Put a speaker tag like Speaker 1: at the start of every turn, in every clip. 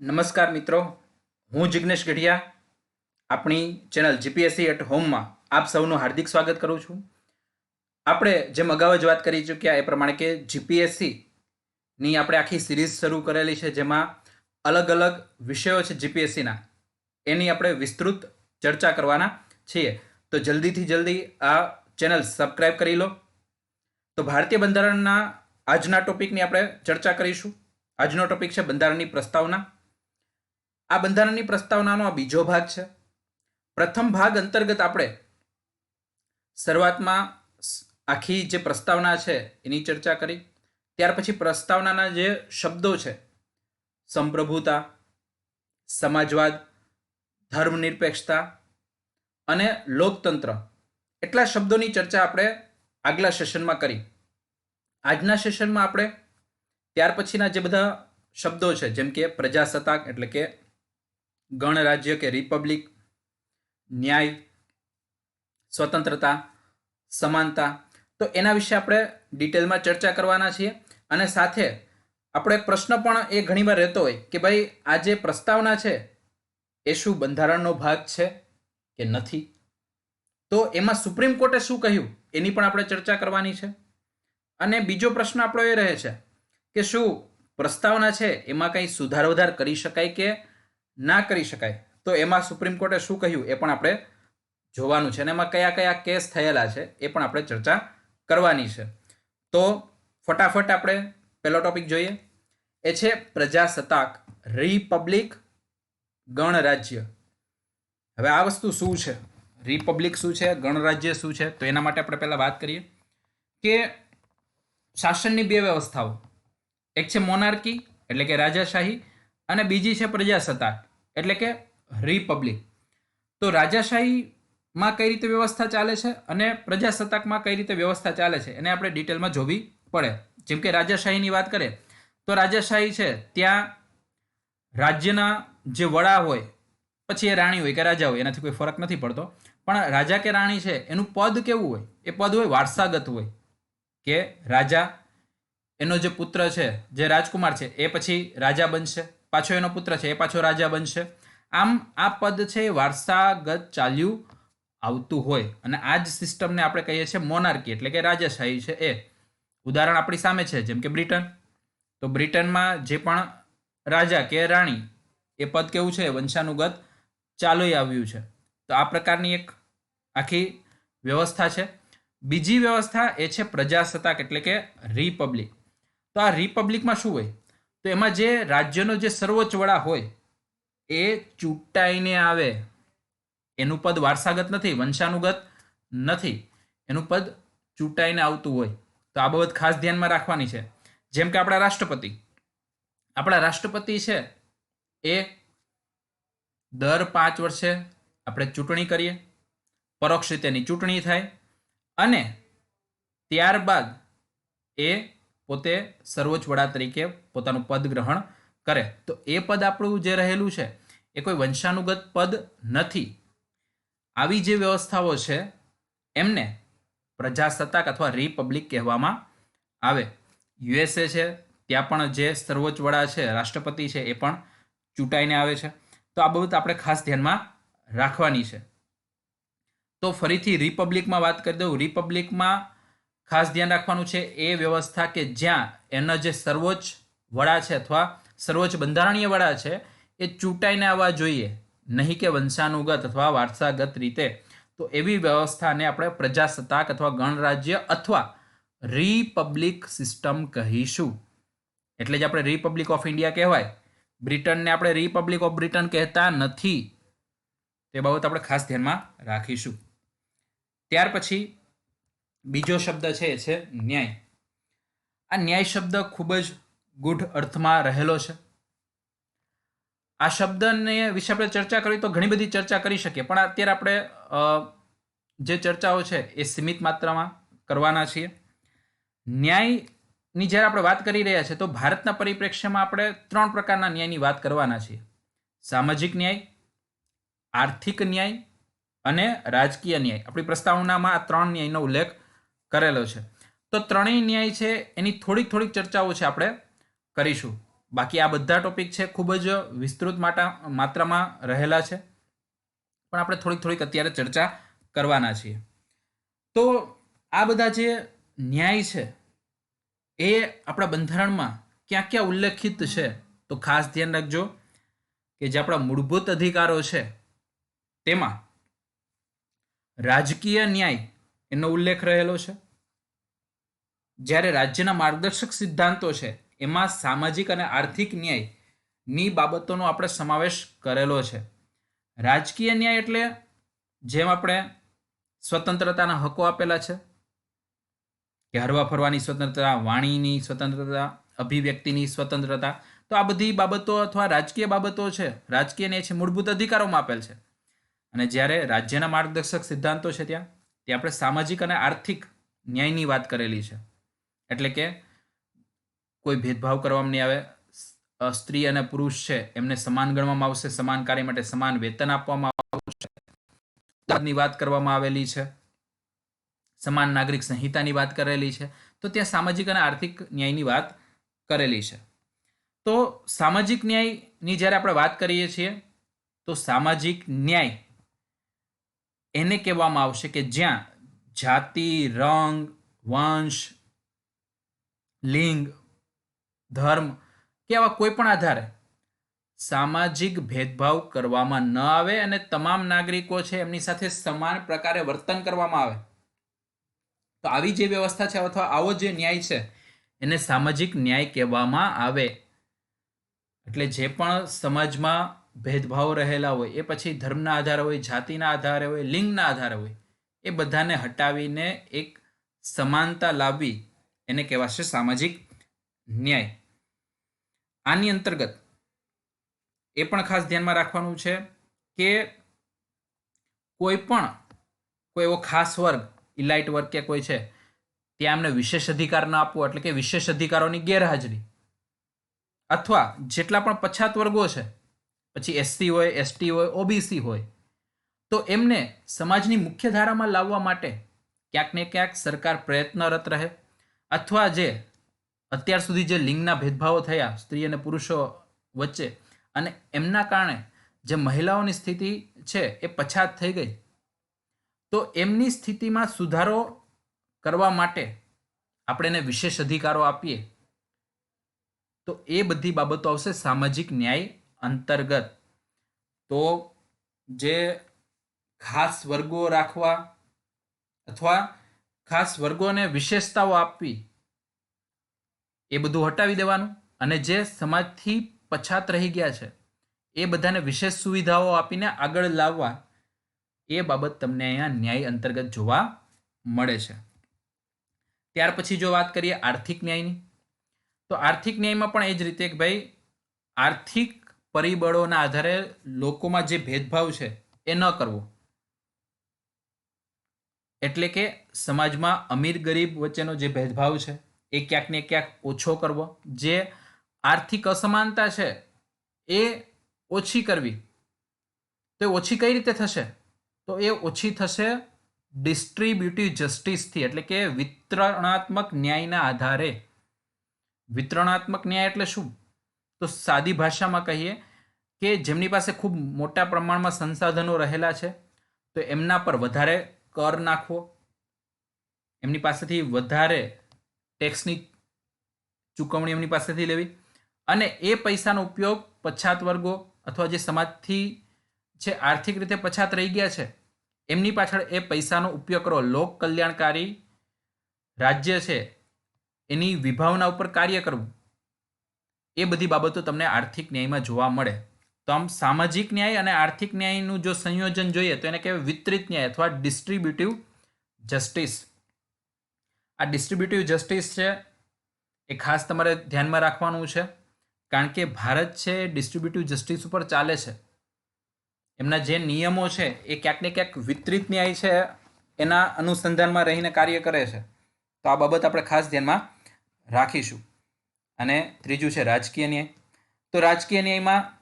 Speaker 1: નમસ્કાર મિત્રો, હું જિગ્નેશ ગઢિયા આપણી ચેનલ જીપીએસસી એટ હોમમાં આપ સૌનું હાર્દિક સ્વાગત કરું છું. આપણે જેમ અગાઉ જ વાત કરી ચૂક્યા એ પ્રમાણે કે જીપીએસસીની આપણે આખી સિરીઝ શરૂ કરેલી છે, જેમાં અલગ અલગ વિષયો છે જીપીએસસીના, એની આપણે વિસ્તૃત ચર્ચા કરવાના છીએ. તો જલ્દીથી જલ્દી આ ચેનલ સબસ્ક્રાઈબ કરી લો. તો ભારતીય બંધારણના આજના ટોપિકની આપણે ચર્ચા કરીશું. આજનો ટોપિક છે બંધારણની પ્રસ્તાવના. આ બંધારણની પ્રસ્તાવનાનો આ બીજો ભાગ છે. પ્રથમ ભાગ અંતર્ગત આપણે શરૂઆતમાં આખી જે પ્રસ્તાવના છે એની ચર્ચા કરી. ત્યાર પછી પ્રસ્તાવનાના જે શબ્દો છે, સંપ્રભુતા, સમાજવાદ, ધર્મનિરપેક્ષતા અને લોકતંત્ર, એટલા શબ્દોની ચર્ચા આપણે આગલા સેશનમાં કરી. આજના સેશનમાં આપણે ત્યાર પછીના જે બધા શબ્દો છે, જેમ કે પ્રજાસત્તાક એટલે કે ગણરાજ્ય કે રિપબ્લિક, ન્યાય, સ્વતંત્રતા, સમાનતા, તો એના વિશે આપણે ડિટેલમાં ચર્ચા કરવાના છીએ. અને સાથે આપણો એક પ્રશ્ન પણ એ ઘણીવાર રહેતો હોય કે ભાઈ આ જે પ્રસ્તાવના છે એ શું બંધારણનો ભાગ છે કે નથી, તો એમાં સુપ્રીમ કોર્ટે શું કહ્યું એની પણ આપણે ચર્ચા કરવાની છે. અને બીજો પ્રશ્ન આપણો એ રહે છે કે શું પ્રસ્તાવના છે એમાં કંઈ સુધાર વધાર કરી શકાય કે ના કરી શકાય, તો એમાં સુપ્રીમ કોર્ટે શું કહ્યું એ પણ આપણે જોવાનું છે. અને એમાં કયા કયા કેસ થયેલા છે એ પણ આપણે ચર્ચા કરવાની છે. તો ફટાફટ આપણે પહેલો ટોપિક જોઈએ. એ છે પ્રજાસત્તાક, રિપબ્લિક, ગણરાજ્ય. હવે આ વસ્તુ શું છે, રિપબ્લિક શું છે, ગણરાજ્ય શું છે, તો એના માટે આપણે પહેલા વાત કરીએ કે શાસનની બે વ્યવસ્થાઓ, એક છે મોનાર્કી એટલે કે રાજાશાહી, અને બીજી છે પ્રજાસત્તાક એટલે કે રિપબ્લિક. તો રાજાશાહીમાં કઈ રીતે વ્યવસ્થા ચાલે છે અને પ્રજાસત્તાકમાં કઈ રીતે વ્યવસ્થા ચાલે છે એને આપણે ડિટેલમાં જોવી પડે. જેમ કે રાજાશાહીની વાત કરીએ તો રાજાશાહી છે ત્યાં રાજ્યના જે વડા હોય, પછી એ રાણી હોય કે રાજા હોય, એનાથી કોઈ ફરક નથી પડતો, પણ રાજા કે રાણી છે એનું પદ કેવું હોય, એ પદ હોય વારસાગત હોય, કે રાજા એનો જે પુત્ર છે, જે રાજકુમાર છે, એ પછી રાજા બનશે, પાછો એનો પુત્ર છે એ પાછો રાજા બનશે. આમ આ પદ છે એ વારસાગત ચાલ્યું આવતું હોય, અને આ જ સિસ્ટમને આપણે કહીએ છીએ મોનાર્કી એટલે કે રાજાશાહી છે એ. ઉદાહરણ આપણી સામે છે, જેમ કે બ્રિટન. તો બ્રિટનમાં જે પણ રાજા કે રાણી, એ પદ કેવું છે, વંશાનુગત ચાલી આવ્યું છે. તો આ પ્રકારની એક આખી વ્યવસ્થા છે. બીજી વ્યવસ્થા એ છે પ્રજાસત્તાક એટલે કે રિપબ્લિક. તો આ રિપબ્લિકમાં શું હોય, તો એમાં જે રાજ્યનો જે સર્વોચ્ચ વડા હોય એ ચૂંટાઈને આવે. એનું પદ વારસાગત નથી, વંશાનુગત નથી, એનું પદ ચૂંટાઈને આવતું હોય. તો આ બાબત ખાસ ધ્યાનમાં રાખવાની છે. જેમ કે આપણા રાષ્ટ્રપતિ છે એ દર 5 વર્ષે આપણે ચૂંટણી કરીએ, પરોક્ષ રીતેની ચૂંટણી થાય, અને ત્યારબાદ એ પોતે સર્વોચ્ચ વડા તરીકે પોતાનું પદ ગ્રહણ કરે. તો એ પદ આપણું જે રહેલું છે એ કોઈ વંશાનુગત પદ નથી. આવી જે વ્યવસ્થાઓ છે એમને પ્રજાસત્તાક અથવા રિપબ્લિક કહેવામાં આવે. યુએસએ છે ત્યાં પણ જે સર્વોચ્ચ વડા છે, રાષ્ટ્રપતિ છે, એ પણ ચૂંટાઈને આવે છે. તો આ બાબત આપણે ખાસ ધ્યાનમાં રાખવાની છે. તો ફરીથી રિપબ્લિકમાં વાત કરી દઉં. રિપબ્લિકમાં ખાસ ધ્યાન રાખવાનું છે એ વ્યવસ્થા કે જ્યાં એના જે સર્વોચ્ચ વડા છે અથવા સર્વોચ્ચ બંધારણીય વડા છે એ ચૂંટાઈને આવવા જોઈએ, નહીં કે વંશાનુગત અથવા વારસાગત રીતે. તો એવી વ્યવસ્થાને આપણે પ્રજાસત્તાક અથવા ગણરાજ્ય અથવા રિપબ્લિક સિસ્ટમ કહીશું. એટલે જ આપણે રિપબ્લિક ઓફ ઇન્ડિયા કહેવાય. બ્રિટનને આપણે રિપબ્લિક ઓફ બ્રિટન કહેતા નથી. તે બાબત આપણે ખાસ ધ્યાનમાં રાખીશું. ત્યાર પછી બીજો શબ્દ છે એ છે ન્યાય. આ ન્યાય શબ્દ ખૂબ જ ગૂઢ અર્થમાં રહેલો છે. આ શબ્દને વિશે આપણે ચર્ચા કરીએ તો ઘણી બધી ચર્ચા કરી શકીએ, પણ અત્યારે આપણે જે ચર્ચાઓ છે એ સીમિત માત્રામાં કરવાના છીએ. ન્યાયની જ્યારે આપણે વાત કરી રહ્યા છીએ તો ભારતના પરિપ્રેક્ષ્યમાં આપણે 3 પ્રકારના ન્યાયની વાત કરવાના છીએ: સામાજિક ન્યાય, આર્થિક ન્યાય અને રાજકીય ન્યાય. આપણી પ્રસ્તાવનામાં આ 3 ન્યાયનો ઉલ્લેખ કરેલો છે. તો ત્રણેય ન્યાય છે એની થોડીક ચર્ચાઓ છે આપણે કરીશું. બાકી આ બધા ટોપિક છે ખૂબ જ વિસ્તૃત માત્રામાં રહેલા છે, પણ આપણે થોડીક અત્યારે ચર્ચા કરવાના છીએ. તો આ બધા જે ન્યાય છે એ આપણા બંધારણમાં ક્યાં ક્યાં ઉલ્લેખિત છે, તો ખાસ ધ્યાન રાખજો કે જે આપણા મૂળભૂત અધિકારો છે તેમાં રાજકીય ન્યાય એનો ઉલ્લેખ રહેલો છે. જ્યારે રાજ્યના માર્ગદર્શક સિદ્ધાંતો છે એમાં સામાજિક અને આર્થિક ન્યાયની બાબતોનો આપણે સમાવેશ કરેલો છે. રાજકીય ન્યાય એટલે જેમ આપણે સ્વતંત્રતાના હકો આપેલા છે કે હરવા ફરવાની સ્વતંત્રતા, વાણીની સ્વતંત્રતા, અભિવ્યક્તિની સ્વતંત્રતા, તો આ બધી બાબતો અથવા રાજકીય બાબતો છે, રાજકીય ન્યાય છે, મૂળભૂત અધિકારોમાં આપેલ છે. અને જ્યારે રાજ્યના માર્ગદર્શક સિદ્ધાંતો છે ત્યાં આપણે સામાજિક અને આર્થિક ન્યાયની વાત કરેલી છે. એટલે કે કોઈ ભેદભાવ કરવામાં નહીં આવે, સ્ત્રી અને પુરુષ છે એમને સમાન ગણવામાં આવશે, સમાન કાર્ય માટે સમાન વેતન આપવામાં આવશે, ની વાત કરવામાં આવેલી છે, સમાન નાગરિક સંહિતાની વાત કરેલી છે. તો ત્યાં સામાજિક અને આર્થિક ન્યાયની વાત કરેલી છે. તો સામાજિક ન્યાયની જ્યારે આપણે વાત કરીએ છીએ તો સામાજિક ન્યાય એને કહેવામાં આવશે કે જ્યાં જાતિ, રંગ, વંશ, લિંગ, ધર્મ કે આવા કોઈ પણ આધારે સામાજિક ભેદભાવ કરવામાં ન આવે અને તમામ નાગરિકો છે એમની સાથે સમાન પ્રકારે વર્તન કરવામાં આવે. તો આવી જે વ્યવસ્થા છે અથવા આવો જે ન્યાય છે એને સામાજિક ન્યાય કહેવામાં આવે. એટલે જે પણ સમાજમાં ભેદભાવ રહેલા હોય એ પછી ધર્મના આધારે હોય, જાતિના આધારે હોય, લિંગના આધારે હોય, એ બધાને હટાવીને એક સમાનતા લાવવી એને કહેવાશે સામાજિક ન્યાય. આની અંતર્ગત એ પણ ખાસ ધ્યાનમાં રાખવાનું છે કે કોઈ એવો ખાસ વર્ગ, ઇલાઇટ વર્ગ કે કોઈ છે ત્યાં એમને વિશેષ અધિકાર ન આપવો, એટલે કે વિશેષ અધિકારોની ગેરહાજરી, અથવા જેટલા પણ પછાત વર્ગો છે, પછી એસસી હોય, એસટી હોય, ઓબીસી હોય, તો એમને સમાજની મુખ્ય ધારામાં લાવવા માટે ક્યાંક ને ક્યાંક સરકાર પ્રયત્નરત રહે. અથવા જે અત્યાર સુધી જે લિંગના ભેદભાવો થયા સ્ત્રી અને પુરુષો વચ્ચે અને એમના કારણે જે મહિલાઓની સ્થિતિ છે એ પછાત થઈ ગઈ, તો એમની સ્થિતિમાં સુધારો કરવા માટે આપણે એને વિશેષ અધિકારો આપીએ, તો એ બધી બાબતો આવશે સામાજિક ન્યાય અંતર્ગત. તો જે ખાસ વર્ગો રાખવા અથવા ખાસ વર્ગોને વિશેષતાઓ આપવી એ બધું હટાવી દેવાનું, અને જે સમાજથી પછાત રહી ગયા છે એ બધાને વિશેષ સુવિધાઓ આપીને આગળ લાવવા, એ બાબત તમને અહીંયા ન્યાય અંતર્ગત જોવા મળે છે. ત્યાર પછી જો વાત કરીએ આર્થિક ન્યાયની, તો આર્થિક ન્યાયમાં પણ એ જ રીતે કે ભાઈ આર્થિક પરિબળોના આધારે લોકોમાં જે ભેદભાવ છે એ ન કરવો. એટલે કે સમાજમાં અમીર ગરીબ વચ્ચેનો જે ભેદભાવ છે એ ક્યાંક ને ક્યાંક ઓછો કરવો. જે આર્થિક અસમાનતા છે એ ઓછી કરવી. તો એ ઓછી કઈ રીતે થશે? તો એ ઓછી થશે ડિસ્ટ્રીબ્યુટિવ જસ્ટિસથી, એટલે કે વિતરણાત્મક ન્યાયના આધારે. વિતરણાત્મક ન્યાય એટલે શું? તો સાદી ભાષામાં કહીએ કે જેમની પાસે ખૂબ મોટા પ્રમાણમાં સંસાધનો રહેલા છે તો એમના પર વધારે કર નાખવો, એમની પાસેથી વધારે ટેક્સની ચૂકવણી એમની પાસેથી લેવી, અને એ પૈસાનો ઉપયોગ પછાત વર્ગો અથવા જે સમાજથી જે આર્થિક રીતે પછાત રહી ગયા છે એમની પાછળ એ પૈસાનો ઉપયોગ કરો. લોક કલ્યાણકારી રાજ્ય છે એની વિભાવના ઉપર કાર્ય કરવું, એ બધી બાબતો તમને આર્થિક ન્યાયમાં જોવા મળે. તો આમ સામાજિક ન્યાય અને આર્થિક ન્યાયનું જો સંયોજન જોઈએ તો એને કહેવાય વિતરિત ન્યાય અથવા ડિસ્ટ્રીબ્યુટિવ જસ્ટિસ. આ ડિસ્ટ્રીબ્યુટિવ જસ્ટિસ છે એ ખાસ તમારે ધ્યાનમાં રાખવાનું છે, કારણ કે ભારત છે ડિસ્ટ્રીબ્યુટિવ જસ્ટિસ ઉપર ચાલે છે. એમના જે નિયમો છે એ ક્યાંક ને ક્યાંક વિતરિત ન્યાય છે એના અનુસંધાનમાં રહીને કાર્ય કરે છે. તો આ બાબત આપણે ખાસ ધ્યાનમાં રાખીશું. અને ત્રીજું છે રાજકીય ન્યાય. તો રાજકીય ન્યાયમાં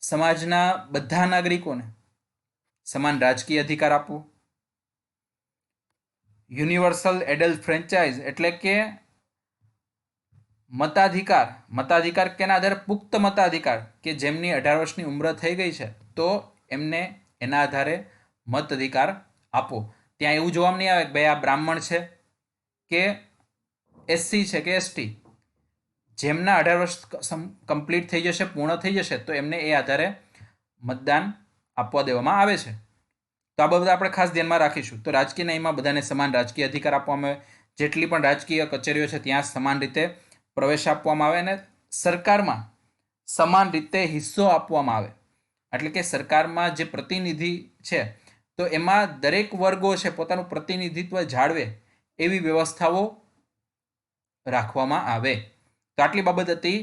Speaker 1: સમાજના બધા નાગરિકોને સમાન રાજકીય અધિકાર આપવો. યુનિવર્સલ એડલ્ટ ફ્રેન્ચાઇઝ એટલે કે મતાધિકાર કેના આધારે? પુખ્ત મતાધિકાર, કે જેમની 18 વર્ષની ઉંમર થઈ ગઈ છે તો એમને એના આધારે મત અધિકાર આપો. ત્યાં એવું જોવા નહીં આવે કે ભાઈ આ બ્રાહ્મણ છે કે એસસી છે કે એસટી. જેમના 18 વર્ષ કમ્પ્લીટ થઈ જશે, પૂર્ણ થઈ જશે, તો એમને એ આધારે મતદાન આપવા દેવામાં આવે છે. તો આ બાબત આપણે ખાસ ધ્યાનમાં રાખીશું. તો રાજકીય ન્યાયમાં બધાને સમાન રાજકીય અધિકાર આપવામાં આવે. જેટલી પણ રાજકીય કચેરીઓ છે ત્યાં સમાન રીતે પ્રવેશ આપવામાં આવે અને સરકારમાં સમાન રીતે હિસ્સો આપવામાં આવે. એટલે કે સરકારમાં જે પ્રતિનિધિ છે તો એમાં દરેક વર્ગો છે પોતાનું પ્રતિનિધિત્વ જાળવે એવી વ્યવસ્થાઓ રાખવામાં આવે. તો આટલી બાબત હતી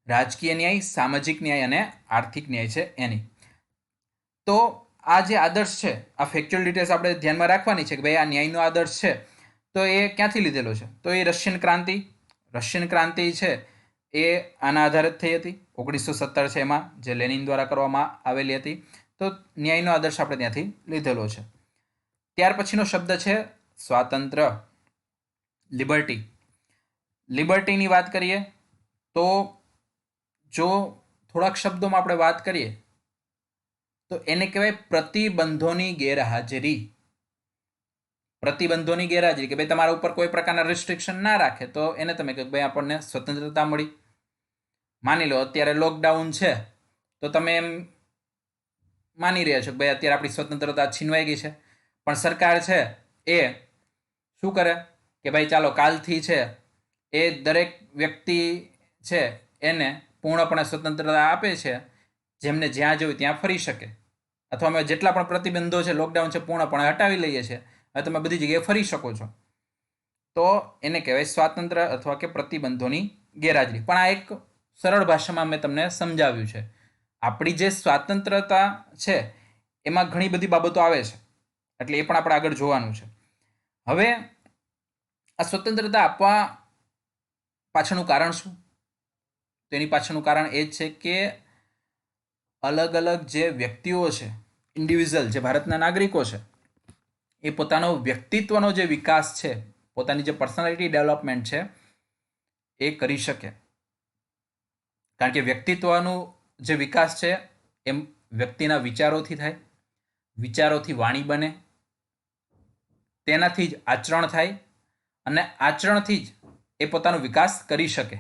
Speaker 1: રાજકીય ન્યાય, સામાજિક ન્યાય અને આર્થિક ન્યાય છે એની. તો આ જે આદર્શ છે, આ ફેક્ચ્યુઅલ ડિટેલ્સ આપણે ધ્યાનમાં રાખવાની છે કે ભાઈ આ ન્યાયનો આદર્શ છે તો એ ક્યાંથી લીધેલો છે? તો એ રશિયન ક્રાંતિ છે એ આના આધારે થઈ હતી. 1917 છે એમાં, જે લેનિન દ્વારા કરવામાં આવેલી હતી. તો ન્યાયનો આદર્શ આપણે ત્યાંથી લીધેલો છે. ત્યાર પછીનો શબ્દ છે સ્વાતંત્ર્ય, લિબર્ટીની વાત કરીએ તો જો થોડાક શબ્દોમાં આપણે વાત કરીએ તો એને કહેવાય પ્રતિબંધોની ગેરહાજરી. કે ભાઈ તમારા ઉપર કોઈ પ્રકારના રિસ્ટ્રિક્શન ના રાખે તો એને તમે કહો ભાઈ આપણને સ્વતંત્રતા મળી. માની લો અત્યારે લોકડાઉન છે તો તમે એમ માની રહ્યા છો કે ભાઈ અત્યારે આપણી સ્વતંત્રતા છીનવાઈ ગઈ છે, પણ સરકાર છે એ શું કરે કે ભાઈ ચાલો કાલથી છે એ દરેક વ્યક્તિ છે એને પૂર્ણપણે સ્વતંત્રતા આપે છે, જેમને જ્યાં જવું ત્યાં ફરી શકે, અથવા અમે જેટલા પણ પ્રતિબંધો છે, લોકડાઉન છે, પૂર્ણપણે હટાવી લઈએ છીએ, હવે તમે બધી જગ્યાએ ફરી શકો છો. તો એને કહેવાય સ્વાતંત્ર્ય અથવા કે પ્રતિબંધોની ગેરહાજરી. પણ આ એક સરળ ભાષામાં મેં તમને સમજાવ્યું છે. આપણી જે સ્વાતંત્રતા છે એમાં ઘણી બધી બાબતો આવે છે, એટલે એ પણ આપણે આગળ જોવાનું છે. હવે આ સ્વતંત્રતા આપવા પાછળનું કારણ શું? તો એની પાછળનું કારણ એ જ છે કે અલગ અલગ જે વ્યક્તિઓ છે, ઇન્ડિવિજ્યુઅલ જે ભારતના નાગરિકો છે, એ પોતાનો વ્યક્તિત્વનો જે વિકાસ છે, પોતાની જે પર્સનાલિટી ડેવલપમેન્ટ છે એ કરી શકે. કારણ કે વ્યક્તિત્વનું જે વિકાસ છે એમ વ્યક્તિના વિચારોથી થાય, વિચારોથી વાણી બને, તેનાથી જ આચરણ થાય અને આચરણથી જ એ પોતાનો વિકાસ કરી શકે.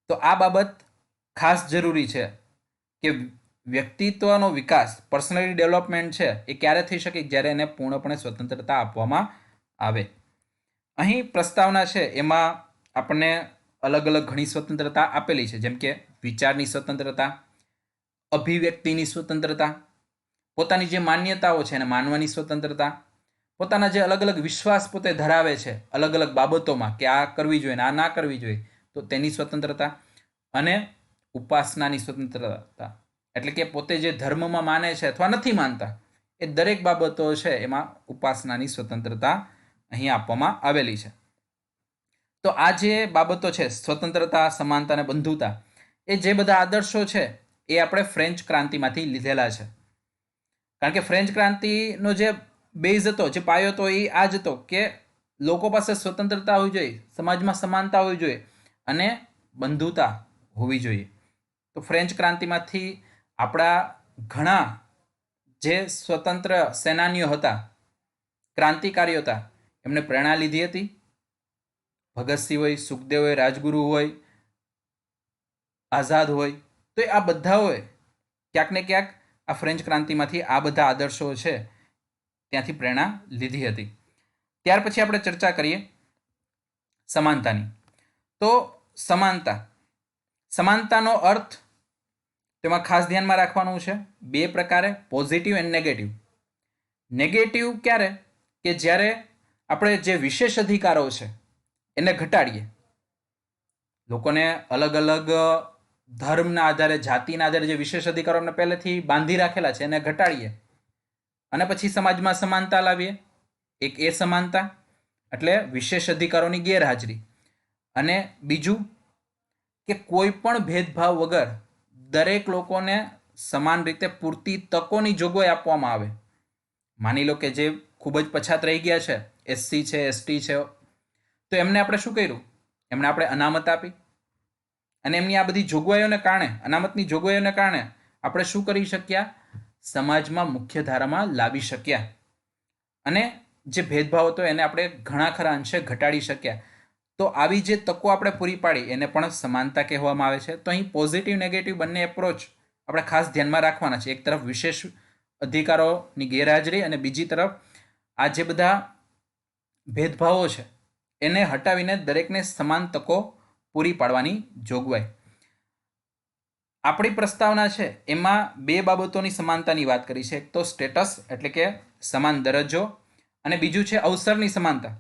Speaker 1: તો આ બાબત ખાસ જરૂરી છે કે વ્યક્તિત્વનો વિકાસ, પર્સનાલિટી ડેવલપમેન્ટ છે એ ક્યારે થઈ શકે? જ્યારે એને પૂર્ણપણે સ્વતંત્રતા આપવામાં આવે. અહીં પ્રસ્તાવના છે એમાં આપણને અલગ અલગ ઘણી સ્વતંત્રતા આપેલી છે, જેમ કે વિચારની સ્વતંત્રતા, અભિવ્યક્તિની સ્વતંત્રતા, પોતાની જે માન્યતાઓ છે એને માનવાની સ્વતંત્રતા, પોતાના જે અલગ અલગ વિશ્વાસ પોતે ધરાવે છે અલગ અલગ બાબતોમાં કે આ કરવી જોઈએ ને આ ના કરવી જોઈએ તો તેની સ્વતંત્રતા, અને ઉપાસનાની સ્વતંત્રતા, એટલે કે પોતે જે ધર્મમાં માને છે અથવા નથી માનતા એ દરેક બાબતો છે એમાં ઉપાસનાની સ્વતંત્રતા અહીં આપવામાં આવેલી છે. તો આ જે બાબતો છે સ્વતંત્રતા, સમાનતા અને બંધુતા, એ જે બધા આદર્શો છે એ આપણે ફ્રેન્ચ ક્રાંતિમાંથી લીધેલા છે. કારણ કે ફ્રેન્ચ ક્રાંતિનો જે બેઝ હતો, જે પાયો હતો એ આ જ હતો કે લોકો પાસે સ્વતંત્રતા હોવી જોઈએ, સમાજમાં સમાનતા હોવી જોઈએ અને બંધુતા હોવી જોઈએ. તો ફ્રેન્ચ ક્રાંતિમાંથી આપણા ઘણા જે સ્વતંત્ર સેનાનીઓ હતા, ક્રાંતિકારીઓ હતા, એમને પ્રેરણા લીધી હતી. ભગતસિંહ હોય, સુખદેવ હોય, રાજગુરુ હોય, આઝાદ હોય, તો આ બધાઓએ ક્યાંક ને ક્યાંક આ ફ્રેન્ચ ક્રાંતિમાંથી આ બધા આદર્શો છે ત્યાંથી પ્રેરણા લીધી હતી. ત્યાર પછી આપણે ચર્ચા કરીએ સમાનતાની. તો સમાનતાનો અર્થ તેમાં ખાસ ધ્યાનમાં રાખવાનું છે બે પ્રકારે, પોઝિટિવ એન્ડ નેગેટિવ. નેગેટિવ ક્યારે? કે જ્યારે આપણે જે વિશેષ અધિકારો છે એને ઘટાડીએ, લોકોને અલગ અલગ ધર્મના આધારે, જાતિના આધારે જે વિશેષ અધિકારો એમને પહેલેથી બાંધી રાખેલા છે એને ઘટાડીએ અને પછી સમાજમાં સમાનતા લાવીએ. એક એ સમાનતા, એટલે વિશેષ અધિકારોની ગેરહાજરી. અને બીજું કે કોઈ પણ ભેદભાવ વગર દરેક લોકોને સમાન રીતે પૂરતી તકોની જોગવાઈ આપવામાં આવે. માની લો કે જે ખૂબ જ પછાત રહી ગયા છે, એસસી છે, એસટી છે, તો એમને આપણે શું કર્યું? એમણે આપણે અનામત આપી અને એમની આ બધી જોગવાઈઓને કારણે, અનામતની જોગવાઈઓને કારણે આપણે શું કરી શક્યા? સમાજમાં મુખ્ય ધારામાં લાવી શક્યા અને જે ભેદભાવ હતો એને આપણે ઘણા ખરા અંશે ઘટાડી શક્યા. તો આવી જે તકો આપણે પૂરી પાડી એને પણ સમાનતા કહેવામાં આવે છે. તો અહીં પોઝિટિવ નેગેટિવ બંને એપ્રોચ આપણે ખાસ ધ્યાનમાં રાખવાના છે. એક તરફ વિશેષ અધિકારોની ગેરહાજરી અને બીજી તરફ આ જે બધા ભેદભાવો છે એને હટાવીને દરેકને સમાન તકો પૂરી પાડવાની જોગવાઈ. આપણી પ્રસ્તાવના છે એમાં બે બાબતોની સમાનતાની વાત કરી છે. એક તો સ્ટેટસ એટલે કે સમાન દરજ્જો અને બીજું છે અવસરની સમાનતા.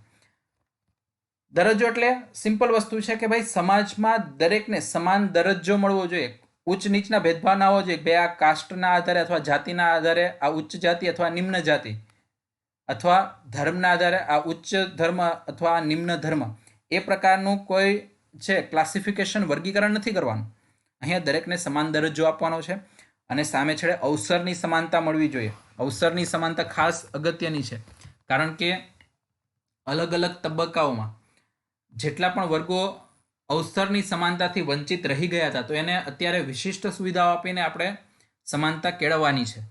Speaker 1: દરજ્જો એટલે સિમ્પલ વસ્તુ છે કે ભાઈ સમાજમાં દરેકને સમાન દરજ્જો મળવો જોઈએ. ઉચ્ચ નીચના ભેદભાવ ના હોવો જોઈએ. ભાઈ આ કાસ્ટના આધારે અથવા જાતિના આધારે આ ઉચ્ચ જાતિ અથવા નિમ્ન જાતિ અથવા ધર્મના આધારે આ ઉચ્ચ ધર્મ અથવા નિમ્ન ધર્મ એ પ્રકારનું કોઈ છે ક્લાસિફિકેશન, વર્ગીકરણ નથી કરવાનું. અહીંયા દરેકને સમાન દરજ્જો આપવાનો છે અને સામે છેડે અવસરની સમાનતા મળવી જોઈએ. અવસરની સમાનતા ખાસ અગત્યની છે કારણ કે અલગ અલગ તબક્કાઓમાં જેટલા પણ વર્ગો અવસરની સમાનતાથી વંચિત રહી ગયા હતા તો એને અત્યારે વિશિષ્ટ સુવિધાઓ આપીને આપણે સમાનતા કેળવવાની છે.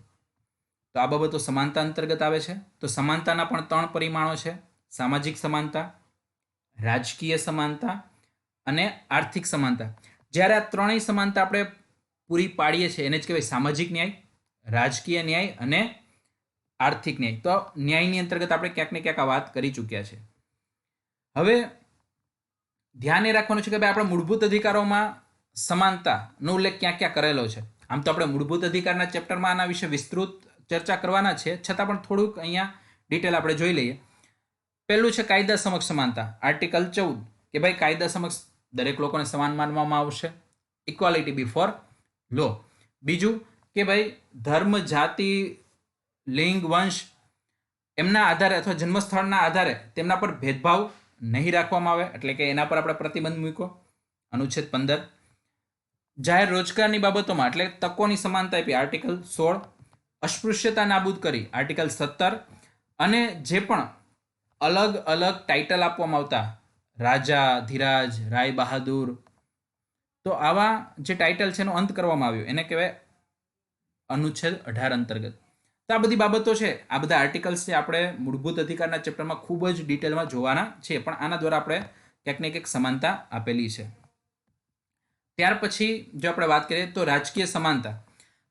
Speaker 1: તો આ બાબતો સમાનતા અંતર્ગત આવે છે. તો સમાનતાના પણ 3 પરિમાણો છે: સામાજિક સમાનતા, રાજકીય સમાનતા અને આર્થિક સમાનતા. જ્યારે આ ત્રણેય સમાનતા આપણે પૂરી પાડીએ છીએ એને જ કહેવાય સામાજિક ન્યાય, રાજકીય ન્યાય અને આર્થિક ન્યાય. તો ન્યાયની અંતર્ગત આપણે ક્યાંક ને ક્યાંક આ વાત કરી ચૂક્યા છે. હવે ધ્યાન એ રાખવાનું છે કે ભાઈ આપણે મૂળભૂત અધિકારોમાં સમાનતાનો ઉલ્લેખ ક્યાં ક્યાં કરેલો છે. આમ તો આપણે મૂળભૂત અધિકારના ચેપ્ટરમાં આના વિશે વિસ્તૃત ચર્ચા કરવાના છે, છતાં પણ થોડુંક અહીંયા ડિટેલ આપણે જોઈ લઈએ. પહેલું છે કાયદા સમક્ષ સમાનતા, આર્ટિકલ 14, કે ભાઈ કાયદા સમક્ષ દરેક લોકોને સમાન માનવામાં આવશે, ઇક્વાલિટી બિફોર લો. બીજું કે ભાઈ ધર્મ, જાતિ, લિંગ, વંશ એમના આધારે અથવા જન્મસ્થળના આધારે તેમના પર ભેદભાવ નહીં રાખવામાં આવે, એટલે કે એના પર આપણે પ્રતિબંધ મૂક્યો, અનુચ્છેદ 15. જાહેર રોજગારની બાબતોમાં એટલે તકોની સમાનતા આપી, આર્ટિકલ 16. અસ્પૃશ્યતા નાબૂદ કરી, આર્ટિકલ 17. અને જે પણ અલગ અલગ ટાઇટલ આપવામાં આવતા, રાજા, ધીરાજ, રાય બહાદુર, તો આવા જે ટાઇટલ છે એનો અંત કરવામાં આવ્યો, એને કહેવાય અનુચ્છેદ 18 અંતર્ગત. તો આ બધી બાબતો છે, આ બધા આર્ટિકલ્સ છે આપણે મૂળભૂત અધિકારના ચેપ્ટરમાં ખૂબ જ ડિટેલમાં જોવાના છે, પણ આના દ્વારા આપણે ક્યાંક ને ક્યાંક સમાનતા આપેલી છે. ત્યાર પછી જો આપણે વાત કરીએ તો રાજકીય સમાનતા.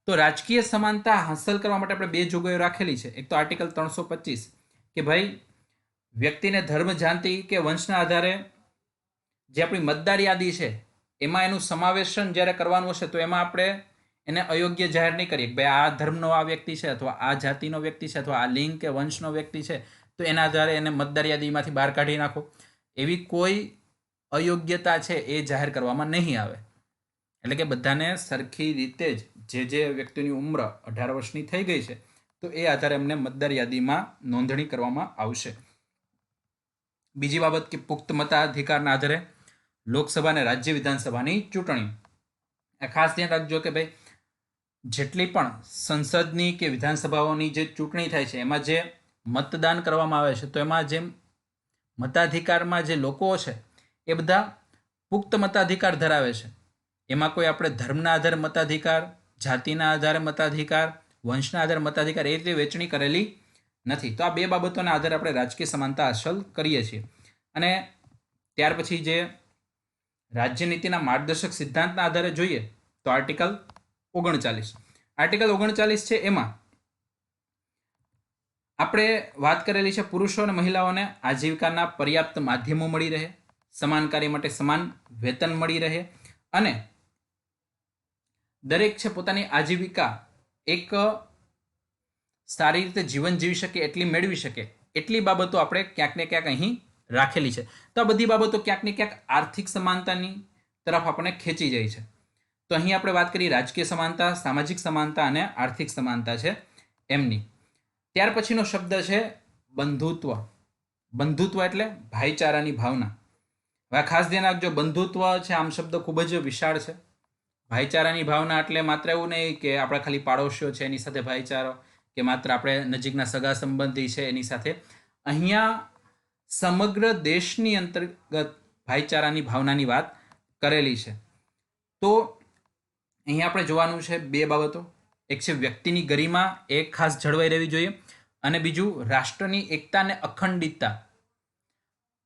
Speaker 1: તો રાજકીય સમાનતા હાંસલ કરવા માટે આપણે 2 જોગવાઈઓ રાખેલી છે. એક તો આર્ટિકલ 325 કે ભાઈ વ્યક્તિને ધર્મ, જાતિ કે વંશના આધારે જે આપણી મતદાર યાદી છે એમાં એનું સમાવેશન જ્યારે કરવાનું હશે તો એમાં આપણે એને અયોગ્ય જાહેર નહીં કરીએ કે ભાઈ આ ધર્મનો આ વ્યક્તિ છે અથવા આ જાતિનો વ્યક્તિ છે અથવા આ લિંગ કે વંશનો વ્યક્તિ છે તો એના આધારે એને મતદાર યાદીમાંથી બહાર કાઢી નાખો. એવી કોઈ અયોગ્યતા છે એ જાહેર કરવામાં નહીં આવે. એટલે કે બધાને સરખી રીતે જ જે વ્યક્તિની ઉંમર 18 વર્ષની થઈ ગઈ છે તો એ આધારે એમને મતદાર યાદીમાં નોંધણી કરવામાં આવશે. બીજી બાબત કે પુખ્ત મતાધિકારના આધારે લોકસભા અને રાજ્ય વિધાનસભાની ચૂંટણી. ખાસ ધ્યાન રાખજો કે ભાઈ જેટલી પણ સંસદની કે વિધાનસભાઓની જે ચૂંટણી થાય છે એમાં જે મતદાન કરવામાં આવે છે તો એમાં જે મતાધિકારમાં જે લોકો છે એ બધા પુખ્ત મતાધિકાર ધરાવે છે. એમાં કોઈ આપણે ધર્મના આધારે મતાધિકાર, જાતિના આધારે મતાધિકાર, વંશના આધારે મતાધિકાર એ રીતે વહેંચણી કરેલી નથી. તો આ 2 બાબતોના આધારે આપણે રાજકીય સમાનતા હાંસલ કરીએ છીએ. અને ત્યાર પછી જે રાજ્યનીતિના માર્ગદર્શક સિદ્ધાંતના આધારે જોઈએ તો આર્ટિકલ 39. આર્ટિકલ 39 છે એમાં આપણે વાત કરેલી છે પુરુષો અને મહિલાઓને આજીવિકાના પર્યાપ્ત માધ્યમો મળી રહે, સમાન કાર્ય માટે સમાન વેતન મળી રહે અને દરેક છે પોતાની આજીવિકા એક સારી રીતે જીવન જીવી શકે એટલી મેળવી શકે એટલી બાબતો આપણે ક્યાંક ને ક્યાંક અહીં રાખેલી છે. તો આ બધી બાબતો ક્યાંક ને ક્યાંક આર્થિક સમાનતાની તરફ આપણને ખેંચી જાય છે. તો અહીં આપણે વાત કરી રાજકીય સમાનતા, સામાજિક સમાનતા અને આર્થિક સમાનતા છે એમની. ત્યાર પછીનો શબ્દ છે બંધુત્વ. બંધુત્વ એટલે ભાઈચારાની ભાવના. હવે ખાસ ધ્યાન રાખજો, બંધુત્વ છે આમ શબ્દ ખૂબ જ વિશાળ છે. ભાઈચારાની ભાવના એટલે માત્ર એવું નહીં કે આપણે ખાલી પાડોશીઓ છે એની સાથે ભાઈચારો કે માત્ર આપણે નજીકના સગા સંબંધી છે એની સાથે. અહીંયા સમગ્ર દેશની અંતર્ગત ભાઈચારાની ભાવનાની વાત કરેલી છે. તો અહીં આપણે જોવાનું છે બે બાબતો. એક છે વ્યક્તિની ગરિમા, એ ખાસ જળવાઈ રહેવી જોઈએ, અને બીજું રાષ્ટ્રની એકતા અને અખંડિતતા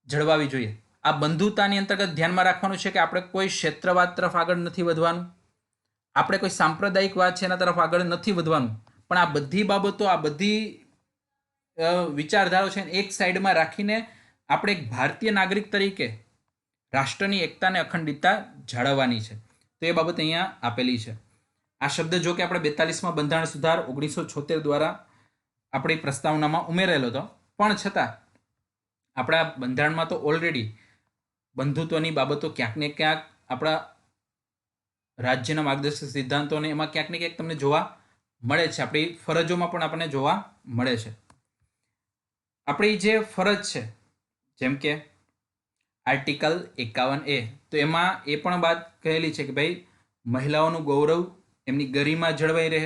Speaker 1: જળવાવી જોઈએ. આ બંધુતાની અંતર્ગત ધ્યાનમાં રાખવાનું છે કે આપણે કોઈ ક્ષેત્રવાદ તરફ આગળ નથી વધવાનું, આપણે કોઈ સાંપ્રદાયિકવાદ છે એના તરફ આગળ નથી વધવાનું, પણ આ બધી બાબતો, આ બધી વિચારધારાઓ છે એક સાઈડમાં રાખીને આપણે એક ભારતીય નાગરિક તરીકે રાષ્ટ્રની એકતા અને અખંડિતતા જાળવવાની છે. તો એ બાબત અહીંયા આપેલી છે. આ શબ્દ જો કે આપણે 42માં બંધારણ સુધાર 1976 દ્વારા આપણી પ્રસ્તાવનામાં ઉમેરેલો હતો, પણ છતાં આપણા બંધારણમાં તો ઓલરેડી બંધુત્વની બાબતો ક્યાંક ને ક્યાંક આપણા રાજ્યના માર્ગદર્શક સિદ્ધાંતોને એમાં ક્યાંક ને ક્યાંક તમને જોવા મળે છે. આપણી ફરજોમાં પણ આપણને જોવા મળે છે. આપણી જે ફરજ છે, જેમ કે આર્ટિકલ 51A, તો એમાં એ પણ વાત કહેલી છે કે ભાઈ મહિલાઓનું ગૌરવ, એમની ગરિમા જળવાઈ રહે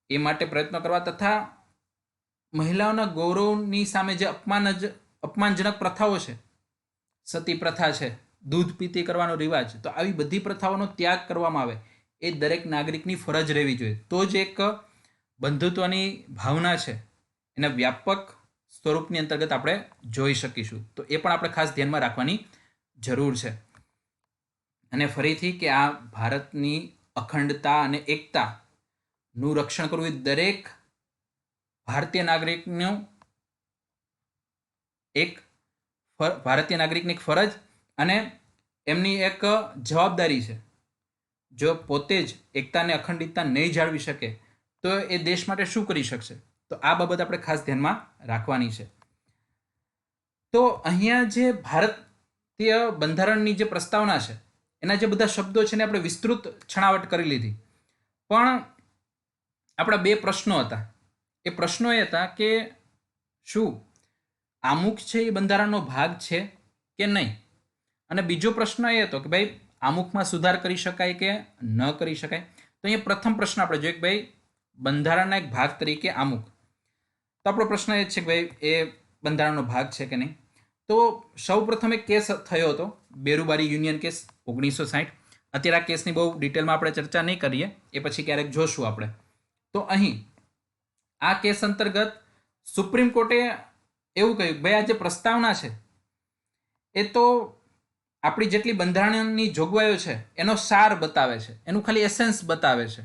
Speaker 1: એ માટે પ્રયત્નો કરવા, તથા મહિલાઓના ગૌરવની સામે જે અપમાનજનક પ્રથાઓ છે, સતી પ્રથા છે, દૂધ પીતી કરવાનો રિવાજ, તો આવી બધી પ્રથાઓનો ત્યાગ કરવામાં આવે એ દરેક નાગરિકની ફરજ રહેવી જોઈએ. તો જ એક બંધુત્વની ભાવના છે એના વ્યાપક સ્વરૂપની અંતર્ગત આપણે જોઈ શકીશું. તો એ પણ આપણે ખાસ ધ્યાનમાં રાખવાની જરૂર છે. અને ફરીથી કે આ ભારતની અખંડતા અને એકતાનું રક્ષણ કરવું એ દરેક ભારતીય નાગરિકની એક ફરજ અને એમની એક જવાબદારી છે. જો પોતે જ એકતા અને અખંડિતતા નહીં જાળવી શકે તો એ દેશ માટે શું કરી શકશે? તો આ બાબત આપણે ખાસ ધ્યાનમાં રાખવાની છે. તો અહીંયા જે ભારતીય બંધારણની જે પ્રસ્તાવના છે એના જે બધા શબ્દો છે ને આપણે વિસ્તૃત છણાવટ કરી લીધી, પણ આપણા બે પ્રશ્નો હતા. એ પ્રશ્નો એ હતા કે શું આમુખ છે એ બંધારણનો ભાગ છે કે નહીં, અને બીજો પ્રશ્ન એ હતો કે ભાઈ આમુખમાં સુધાર કરી શકાય કે ન કરી શકાય. તો અહીંયા પ્રથમ પ્રશ્ન આપણે જોઈએ કે ભાઈ બંધારણના એક ભાગ તરીકે આમુખ. તો આપણો પ્રશ્ન એ છે કે ભાઈ એ બંધારણનો ભાગ છે કે નહીં. તો સૌ પ્રથમ એક કેસ થયો હતો, બેરુબારી યુનિયન કેસ 1960. અત્યારે આ કેસની બહુ ડિટેલમાં આપણે ચર્ચા નહીં કરીએ, એ પછી ક્યારેક જોશું આપણે. તો અહીં આ કેસ અંતર્ગત સુપ્રીમ કોર્ટે એવું કહ્યું ભાઈ આ જે પ્રસ્તાવના છે એ તો આપણી જેટલી બંધારણની જોગવાઈઓ છે એનો સાર બતાવે છે, એનું ખાલી એસેન્સ બતાવે છે.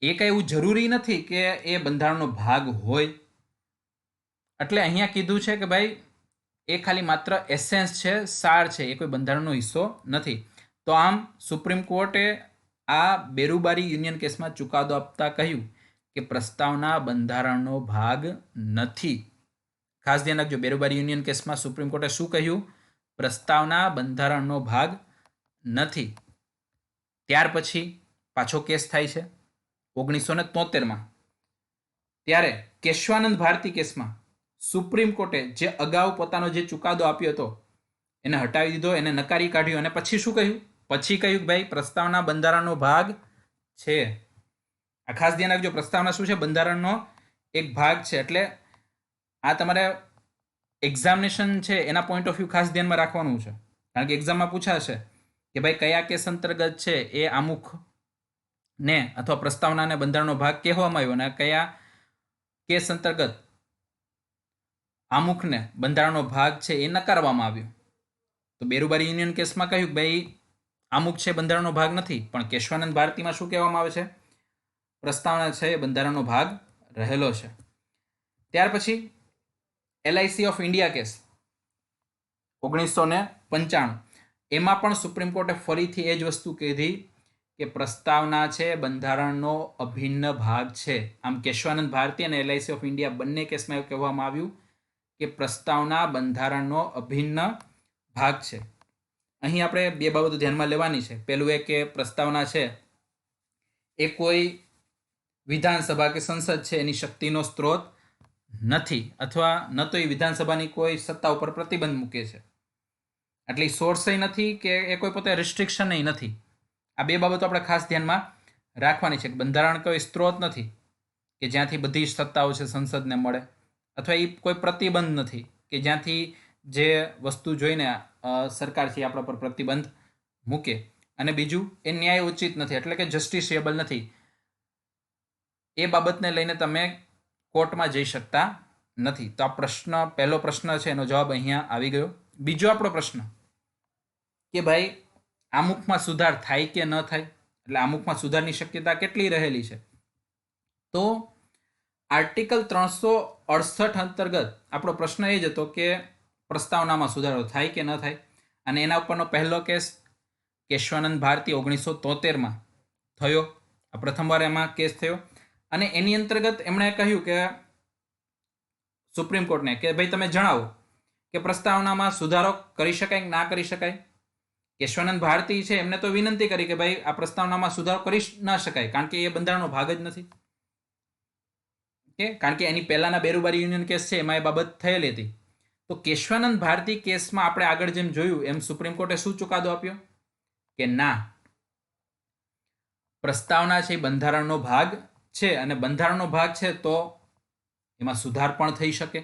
Speaker 1: એ કંઈ એવું જરૂરી નથી કે એ બંધારણનો ભાગ હોય. એટલે અહીંયા કીધું છે કે ભાઈ એ ખાલી માત્ર એસેન્સ છે, સાર છે, એ કોઈ બંધારણનો હિસ્સો નથી. તો આમ સુપ્રીમ કોર્ટે આ બેરુબારી યુનિયન કેસમાં ચુકાદો આપતા કહ્યું કે પ્રસ્તાવના બંધારણનો ભાગ નથી. ખાસ ધ્યાન રાખજો, બેરુબારી યુનિયન કેસમાં સુપ્રીમ કોર્ટે શું કહ્યું? પ્રસ્તાવના બંધારણનો ભાગ નથી. ત્યાર પછી પાછો કેસ થાય છે 1973માં. ત્યારે કેશવાનંદ ભારતી કેસમાં સુપ્રીમ કોર્ટે જે અગાઉ પોતાનો જે ચુકાદો આપ્યો હતો એને હટાવી દીધો, એને નકારી કાઢ્યો, અને પછી શું કહ્યું? પછી કહ્યું કે ભાઈ પ્રસ્તાવના બંધારણનો ભાગ છે. આ ખાસ ધ્યાન રાખજો, પ્રસ્તાવના શું છે? બંધારણનો એક ભાગ છે. એટલે આ તમારે એક્ઝામિનેશન છે એના પોઈન્ટ ઓફ વ્યૂ ખાસ ધ્યાનમાં રાખવાનું છે, કારણ કે એક્ઝામમાં પૂછાશે કે ભાઈ કયા કેસ અંતર્ગત છે એ આમુખ ને અથવા પ્રસ્તાવનાને બંધારણનો ભાગ કહેવામાં આવ્યો, અને કયા કેસ અંતર્ગત આમુખને બંધારણનો ભાગ છે એ નકારવામાં આવ્યો. તો બેરુબારી યુનિયન કેસમાં કહ્યું ભાઈ આમુખ છે બંધારણનો ભાગ નથી, પણ કેશવાનંદ ભારતીમાં શું કહેવામાં આવે છે? પ્રસ્તાવના છે એ બંધારણનો ભાગ રહેલો છે. ત્યાર પછી LIC ઓફ ઇન્ડિયા કેસ 1995, એમાં પણ સુપ્રીમ કોર્ટે ફરીથી એ જ વસ્તુ કીધી કે પ્રસ્તાવના છે બંધારણનો અભિન્ન ભાગ છે. આમ કેશવાનંદ ભારતી અને LIC ઓફ ઇન્ડિયા બંને કેસમાં એવું કહેવામાં આવ્યું કે પ્રસ્તાવના બંધારણનો અભિન્ન ભાગ છે. અહીં આપણે બે બાબતો ધ્યાનમાં લેવાની છે. પહેલું એ કે પ્રસ્તાવના છે એ કોઈ વિધાનસભા કે સંસદ છે એની શક્તિનો સ્ત્રોત નથી, અથવા ન તો એ વિધાનસભાની કોઈ સત્તા ઉપર પ્રતિબંધ મૂકે છે, એટલે સોર્સય નથી કે એ કોઈ પોતે રિસ્ટ્રિક્શન નથી. આ બે બાબતો આપણે ખાસ ધ્યાનમાં રાખવાની છે કે બંધારણ કોઈ સ્ત્રોત નથી કે જ્યાંથી બધી સત્તાઓ છે સંસદને મળે, અથવા એ કોઈ પ્રતિબંધ નથી કે જ્યાંથી જે વસ્તુ જોઈને સરકાર છે આપણા પર પ્રતિબંધ મૂકે, અને બીજું એ ન્યાય ઉચિત નથી, એટલે કે જસ્ટિસિએબલ નથી, એ બાબતને લઈને તમે કોર્ટમાં જઈ શકતા નથી. તો આ પહેલો પ્રશ્ન છે, એનો જવાબ અહીંયા આવી ગયો. બીજો આપણો પ્રશ્ન કે ભાઈ આમુખમાં સુધાર થાય કે ન થાય, એટલે આમુખમાં સુધારની શક્યતા કેટલી રહેલી છે. તો આર્ટિકલ 368 અંતર્ગત આપણો પ્રશ્ન એ જ હતો કે પ્રસ્તાવનામાં સુધારો થાય કે ન થાય, અને એના ઉપરનો પહેલો કેસ કેશવાનંદ ભારતી 1973માં થયો. આ પ્રથમવાર એમાં કેસ થયો, અને એની અંતર્ગત એમણે કહ્યું કે સુપ્રીમ કોર્ટને કે ભાઈ તમે જણાવો કે પ્રસ્તાવનામાં સુધારો કરી શકાય કે ના કરી શકાય. કેશવાનંદ ભારતી છે એમને તો વિનંતી કરી કે ભાઈ આ પ્રસ્તાવનામાં સુધારો કરી ના શકાય, કારણ કે એ બંધારણનો ભાગ જ નથી. કારણ કે એની પહેલાના બેરુબારી યુનિયન કેસ છે એમાં એ બાબત થયેલી હતી. તો કેશવાનંદ ભારતી કેસમાં આપણે આગળ જેમ જોયું એમ સુપ્રીમ કોર્ટે શું ચુકાદો આપ્યો કે ના, પ્રસ્તાવના છે એ બંધારણનો ભાગ છે, અને બંધારણનો ભાગ છે તો એમાં સુધાર પણ થઈ શકે.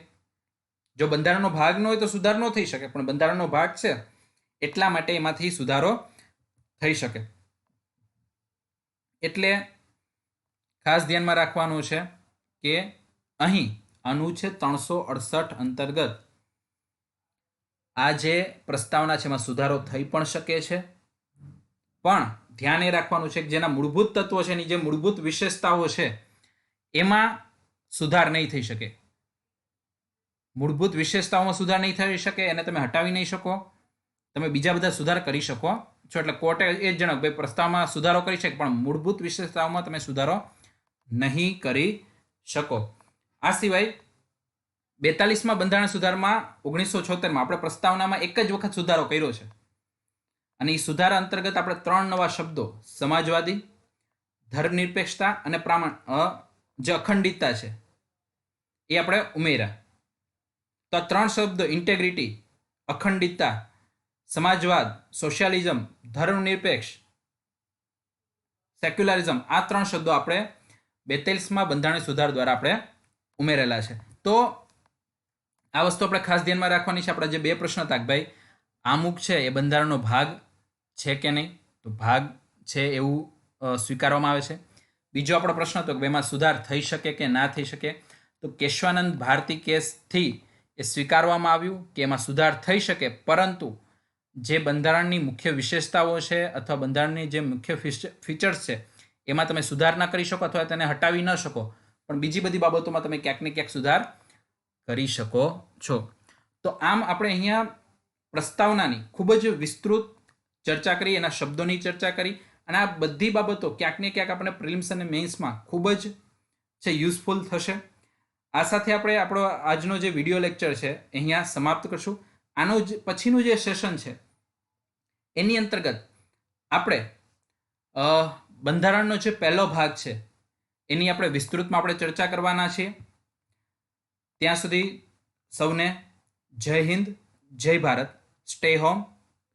Speaker 1: જો બંધારણનો ભાગ ન હોય તો સુધાર ન થઈ શકે, પણ બંધારણનો ભાગ છે એટલા માટે એમાંથી સુધારો થઈ શકે. એટલે ખાસ ધ્યાનમાં રાખવાનું છે કે અહીં અનુચ્છેદ 368 અંતર્ગત આ જે પ્રસ્તાવના છે એમાં સુધારો થઈ પણ શકે છે, પણ ધ્યાન એ રાખવાનું છે કે જેના મૂળભૂત તત્વો છે, એની જે મૂળભૂત વિશેષતાઓ છે એમાં સુધાર નહીં થઈ શકે. મૂળભૂત વિશેષતાઓમાં સુધાર નહીં થઈ શકે, એને તમે હટાવી નહીં શકો, તમે બીજા બધા સુધાર કરી શકો છો. એટલે કોર્ટે એ જ જણાવ્યું ભાઈ પ્રસ્તાવમાં સુધારો કરી શકે, પણ મૂળભૂત વિશેષતાઓમાં તમે સુધારો નહીં કરી શકો. આ સિવાય 42માં બંધારણ સુધારમાં 1976માં આપણે પ્રસ્તાવનામાં એક જ વખત સુધારો કર્યો છે, અને એ સુધારા અંતર્ગત આપણે 3 નવા શબ્દો સમાજવાદી, ધર્મનિરપેક્ષતા અને જે અખંડિતતા છે એ આપણે ઉમેર્યા. તો આ 3 શબ્દો ઇન્ટેગ્રિટી, અખંડિતતા, સમાજવાદ, સોશિયાલિઝમ, ધર્મનિરપેક્ષ, સેક્યુલરિઝમ, આ 3 શબ્દો આપણે 42માં બંધારણ સુધાર દ્વારા આપણે ઉમેરેલા છે. તો આ વસ્તુ આપણે ખાસ ધ્યાનમાં રાખવાની છે. આપણા જે 2 પ્રશ્ન હતા કે ભાઈ આમુખ છે એ બંધારણનો ભાગ છે કે નહીં, તો ભાગ છે એવું સ્વીકારવામાં આવે છે. બીજો આપણો પ્રશ્ન હતો કે એમાં સુધાર થઈ શકે કે ના થઈ શકે, તો કેશવાનંદ ભારતી કેસથી એ સ્વીકારવામાં આવ્યું કે એમાં સુધાર થઈ શકે, પરંતુ જે બંધારણની મુખ્ય વિશેષતાઓ છે અથવા બંધારણની જે મુખ્ય ફીચર્સ છે એમાં તમે સુધાર ના કરી શકો અથવા તેને હટાવી ન શકો, પણ બીજી બધી બાબતોમાં તમે ક્યાંક ને ક્યાંક સુધાર કરી શકો છો. તો આમ આપણે અહીંયા પ્રસ્તાવનાની ખૂબ જ વિસ્તૃત ચર્ચા કરી, એના શબ્દોની ચર્ચા કરી, અને આ બધી બાબતો ક્યાંક ને ક્યાંક આપણે પ્રિલિમ્સ અને મેઇન્સમાં ખૂબ જ છે યુઝફુલ થશે. આ સાથે આપણે આપણો આજનો જે વિડીયો લેક્ચર છે અહીંયા સમાપ્ત કરશું. આનું જ પછીનું જે સેશન છે એની અંતર્ગત આપણે બંધારણનો જે પહેલો ભાગ છે એની આપણે વિસ્તૃતમાં આપણે ચર્ચા કરવાના છીએ. ત્યાં સુધી સૌને જય હિન્દ, જય Bharat. Stay home,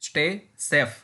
Speaker 1: stay safe.